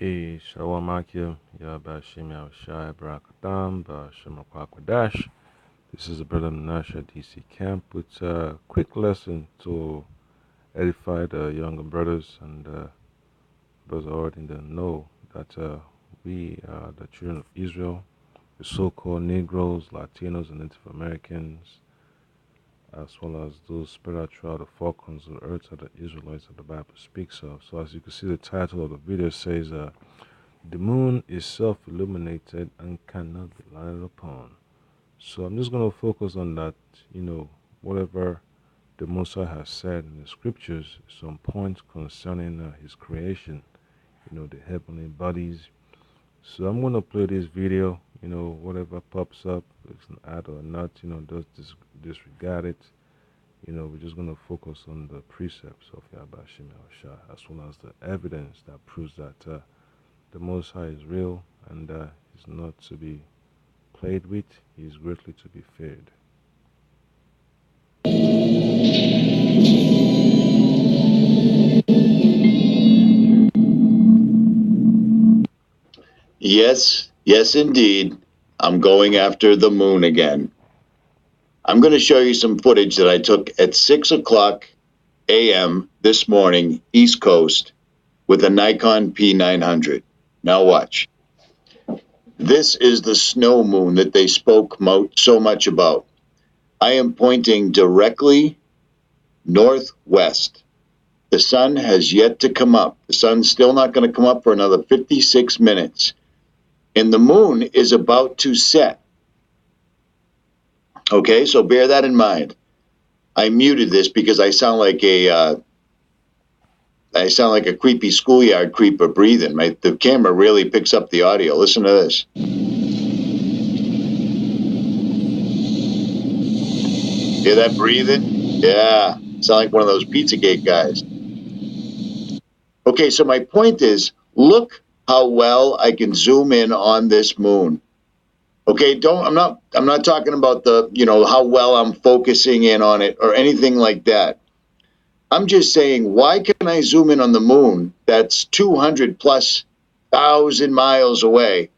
Shalom Akim, Yabashim Yahushai Barakatam, Bashem. This is the brother Menashe DC Camp with a quick lesson to edify the younger brothers and those already in the know that we are the children of Israel, the so-called Negroes, Latinos, and Native Americans, as well as those spread out throughout the four corners of the earth are the Israelites that the Bible speaks of. So as you can see, the title of the video says, the moon is self-illuminated and cannot be lighted upon. So I'm just going to focus on that, whatever the Messiah has said in the scriptures, some points concerning his creation, the heavenly bodies. So I'm going to play this video, whatever pops up, it's an ad or not, just disregard it. We're just going to focus on the precepts of Yahweh Shem Yahushua, as well as the evidence that proves that the Most High is real and is not to be played with. He is greatly to be feared. Yes, indeed. I'm going after the moon again. I'm going to show you some footage that I took at 6 o'clock a.m. this morning, East Coast, with a Nikon P900. Now watch. This is the snow moon that they spoke so much about. I am pointing directly northwest. The sun has yet to come up. The sun's still not going to come up for another 56 minutes. And the moon is about to set. Okay, so bear that in mind. I muted this because I sound like a creepy schoolyard creeper breathing. The camera really picks up the audio. Listen to this. Hear that breathing? Yeah, sound like one of those Pizzagate guys. Okay, so my point is, look how well I can zoom in on this moon. Okay, I'm not talking about how well I'm focusing in on it or anything like that. I'm just saying, why can I zoom in on the moon that's 200 plus thousand miles away,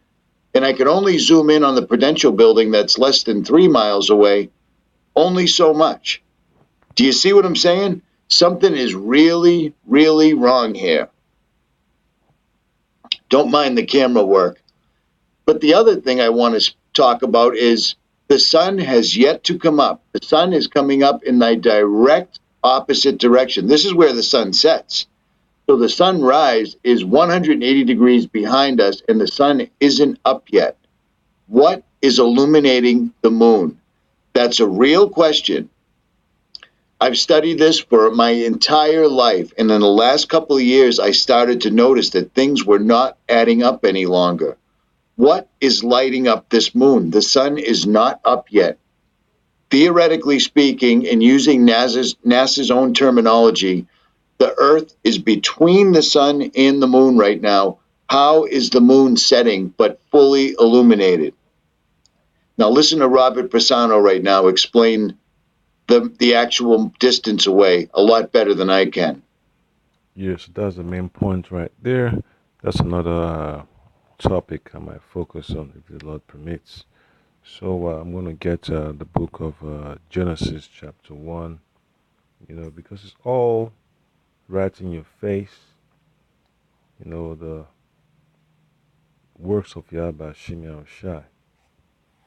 and I can only zoom in on the Prudential building that's less than 3 miles away, only so much? Do you see what I'm saying? Something is really, really wrong here. Don't mind the camera work. But the other thing I want to talk about is the sun has yet to come up. The sun is coming up in the direct opposite direction. This is where the sun sets. So the sunrise is 180 degrees behind us, and the sun isn't up yet. What is illuminating the moon? That's a real question. I've studied this for my entire life, and in the last couple of years, I started to notice that things were not adding up any longer. What is lighting up this moon? The sun is not up yet. Theoretically speaking, and using NASA's own terminology, the Earth is between the sun and the moon right now. How is the moon setting but fully illuminated? Now listen to Robert Pisano right now explain the actual distance away a lot better than I can. Yes, that's the main point right there. That's another topic I might focus on if the Lord permits. So I'm going to get the book of Genesis chapter 1, because it's all right in your face, the works of Yahweh Shem Yahushai.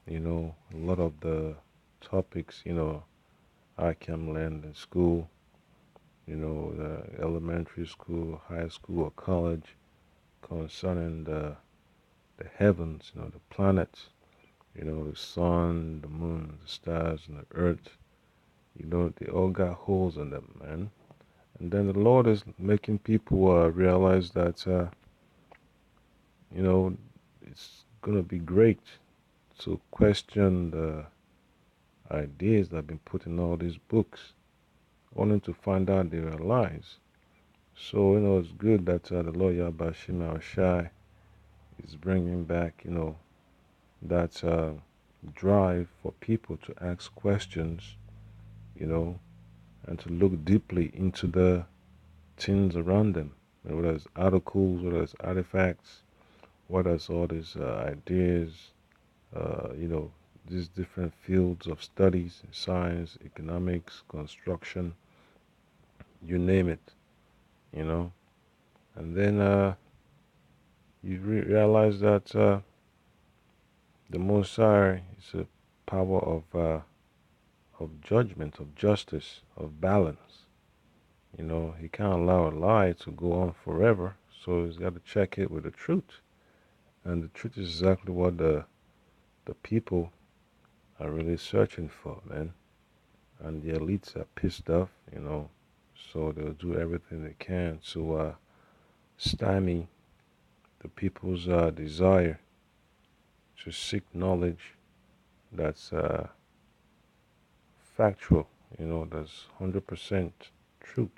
A lot of the topics, I can learn in school, the elementary school, high school, or college, concerning the heavens, the planets, the sun, the moon, the stars, and the earth. They all got holes in them, man. And then the Lord is making people realize that, it's going to be great to question the ideas that have been put in all these books, only to find out they are lies. So, it's good that the Lord Yahweh Shem Yahushai is bringing back, that drive for people to ask questions, and to look deeply into the things around them, whether it's articles, whether it's artifacts, whether it's all these ideas, you know, these different fields of studies, science, economics, construction, you name it, you know. And then you realize that the Most High is a power of judgment, of justice, of balance. You know, he can't allow a lie to go on forever, so he's got to check it with the truth. And the truth is exactly what the people are really searching for, man. And the elites are pissed off, you know, so they'll do everything they can to stymie the people's desire to seek knowledge that's factual, you know, that's 100% truth.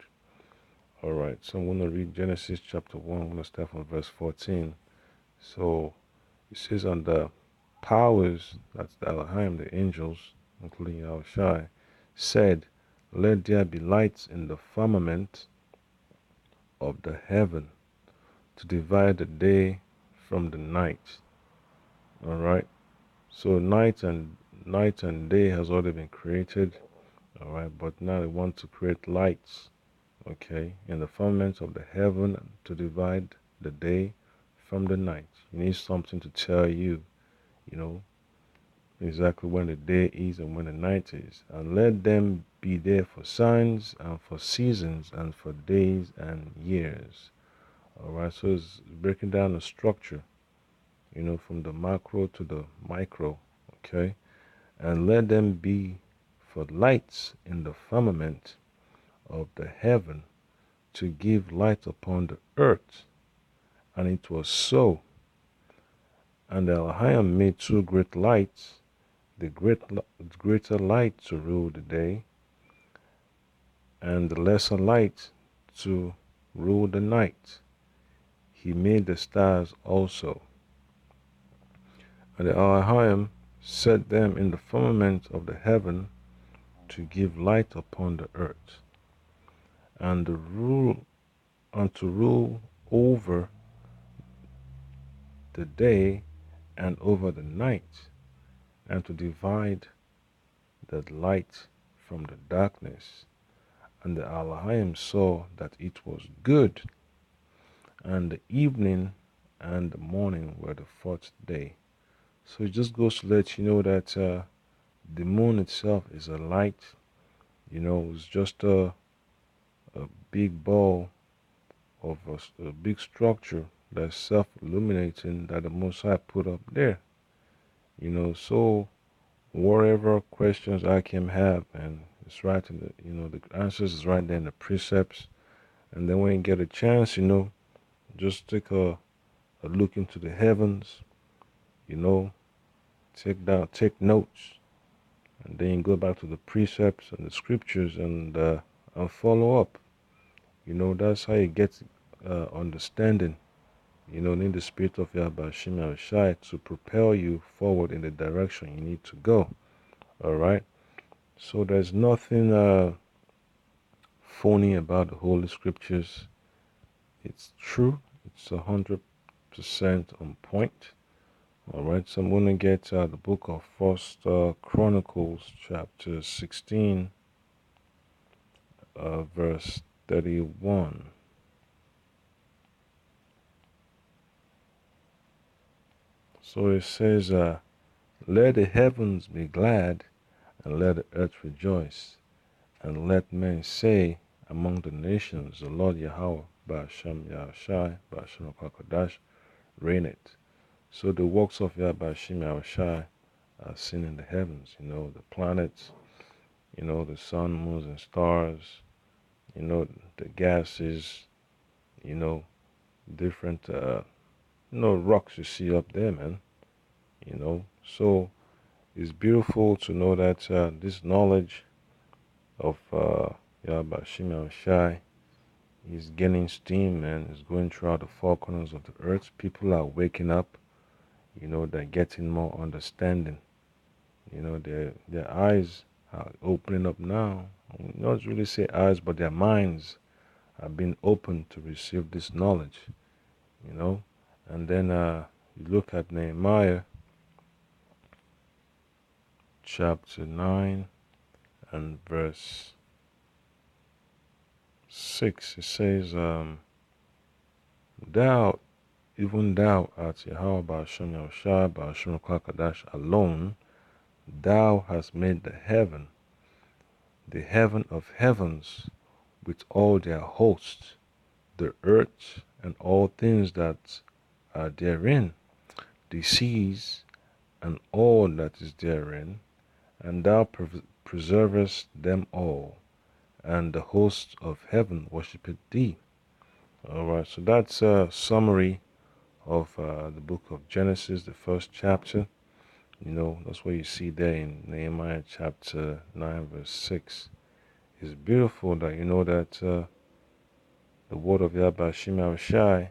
All right, so I'm going to read Genesis chapter 1. I'm going to start from verse 14. So it says, on the powers, that's the Elohim, the angels, including Yahushai, said, let there be lights in the firmament of the heaven to divide the day from the night. All right. So night and day has already been created. All right, but now they want to create lights. Okay, in the firmament of the heaven to divide the day from the night. You need something to tell you, you know, exactly when the day is and when the night is. And let them be there for signs and for seasons and for days and years. All right, so it's breaking down the structure, you know, from the macro to the micro. Okay, and let them be for lights in the firmament of the heaven to give light upon the earth. And it was so. And Elohim made two great lights, the greater light to rule the day, and the lesser light to rule the night. He made the stars also. And the Elohim set them in the firmament of the heaven to give light upon the earth, and to rule over the day and over the night, and to divide the light from the darkness. And the Elohim saw that it was good. And the evening and the morning were the fourth day. So it just goes to let you know that the moon itself is a light. You know, it's just a big ball of a big structure that's self-illuminating that the Most High put up there. You know, so whatever questions I can have, and it's right in the, you know, the answers is right there in the precepts. And then when you get a chance, you know, just take a look into the heavens, you know, take notes, and then you go back to the precepts and the scriptures and follow up. You know, that's how you get understanding. You know, need the spirit of Yahbashim Yahushai to propel you forward in the direction you need to go. All right. So there's nothing phony about the Holy Scriptures. It's true. It's 100% on point. All right. So I'm going to get the book of First Chronicles, chapter 16, verse 31. So it says, let the heavens be glad, and let the earth rejoice, and let men say among the nations, the Lord Yahweh, Ba'ashem Yahushai, Ba'ashem HaKadosh, reigneth. So the works of Yahbashim Yahushai are seen in the heavens, you know, the planets, you know, the sun, moons, and stars, you know, the gases, you know, different, you know, rocks you see up there, man, you know. So it's beautiful to know that this knowledge of Yahbashim Yahushai is gaining steam, man. It's going throughout the four corners of the earth. People are waking up, you know, they're getting more understanding. You know, their eyes are opening up now. Not really say eyes, but their minds have been open to receive this knowledge, you know. And then you look at Nehemiah chapter 9 and verse 6. It says, Thou, even thou art Yahweh Ba'ashem Yahushua Ba'ashem Kadash alone, thou hast made the heaven of heavens with all their hosts, the earth and all things that are therein, the seas and all that is therein, and thou preservest them all, and the hosts of heaven worshipeth thee. Alright, so that's a summary of the book of Genesis, the first chapter. You know, that's what you see there in Nehemiah chapter 9, verse 6. It's beautiful that you know that the word of Yahweh Shema Shai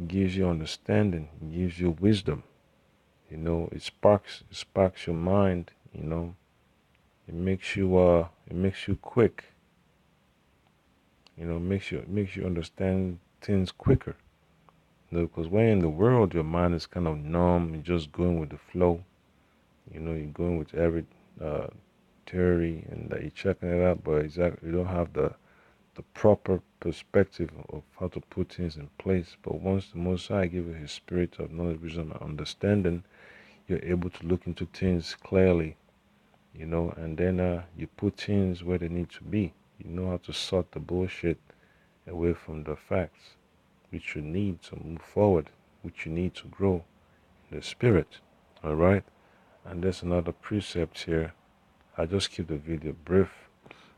gives you understanding, gives you wisdom. You know, it sparks your mind. You know, it makes you quick. You know, makes you understand things quicker. You know, because when in the world, your mind is kind of numb. You're just going with the flow. You know, you're going with every uh, theory and that you're checking it out, but exactly you don't have the proper perspective of how to put things in place. But once the Most High gives you His spirit of knowledge, wisdom, and understanding, you're able to look into things clearly, you know, and then you put things where they need to be. You know how to sort the bullshit away from the facts, which you need to move forward, which you need to grow in the spirit. All right, and there's another precept here. I just keep the video brief.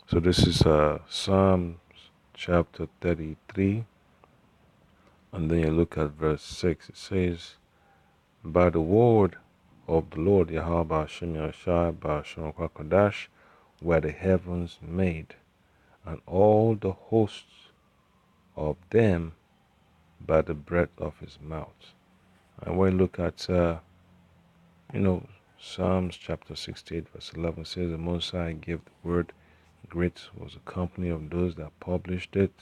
So this is Psalms chapter 33, and then you look at verse 6. It says, By the word of the Lord Yahweh Ba'ashem Yahshai Ba'ashem Kwakadash were the heavens made, and all the hosts of them by the breath of his mouth. And when you look at, you know, Psalms chapter 68, verse 11 says, The Most High gave the word, great was the company of those that published it.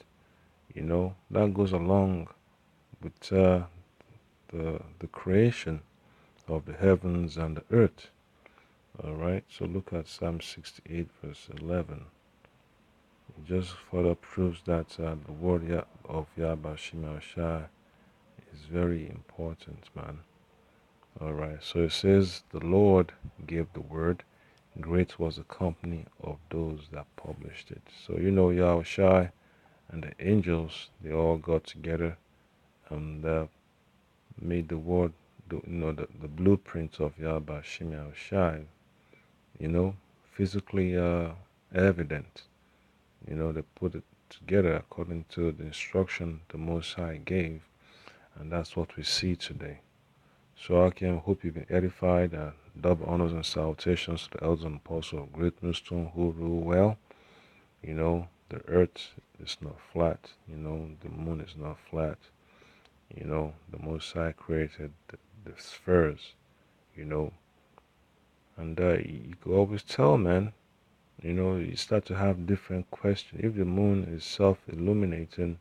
You know, that goes along with the creation of the heavens and the earth. All right, so look at Psalm 68, verse 11. It just further proves that the word of Yahweh Shema Shai is very important, man. All right, so it says, The Lord gave the word, great was the company of those that published it. So you know Yahweh Shai and the angels, they all got together and made the word, the blueprint of Yahweh Shema Shai, you know, physically evident. You know, they put it together according to the instruction the Most High gave, and that's what we see today. So I can hope you've been edified. Double honors and salutations to the elders and apostles of Great Millstone who rule well. You know, the earth is not flat. You know, the moon is not flat. You know, the Most High created the spheres, you know, and you could always tell, man. You know, you start to have different questions. If the moon is self-illuminating,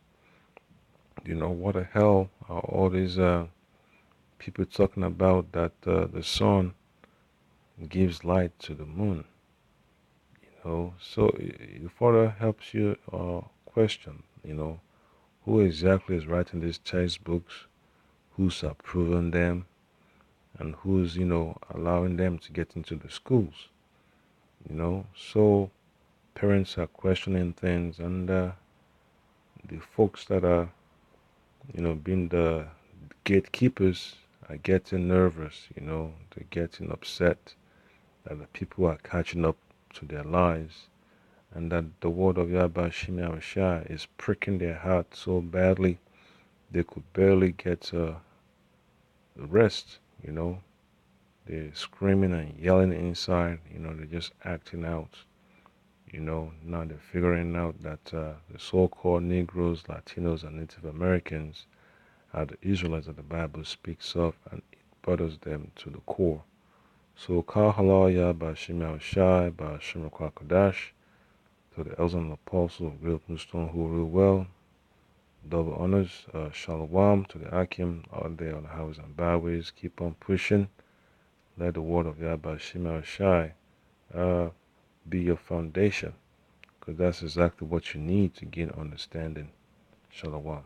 you know, what the hell are all these people talking about that the sun gives light to the moon? You know, so it further helps you question, you know, who exactly is writing these textbooks, who's approving them, and who's, you know, allowing them to get into the schools, you know. So parents are questioning things, and the folks that are, you know, being the gatekeepers are getting nervous, you know, they're getting upset that the people are catching up to their lies, and that the word of Yahweh Shema Shai is pricking their heart so badly they could barely get rest, you know. They're screaming and yelling inside, you know, they're just acting out. You know, now they're figuring out that the so-called Negroes, Latinos, and Native Americans are the Israelites that the Bible speaks of, and it bothers them to the core. So, Kal Halaya Bashim Al Shai Bashim Kwakadash, to the elders and apostle of Great New Stone who rule well. Double honors. Shalom to the Akim out there on the highways and byways. Keep on pushing. Let the word of Yahweh Shema Shai be your foundation, because that's exactly what you need to gain understanding. Shalom.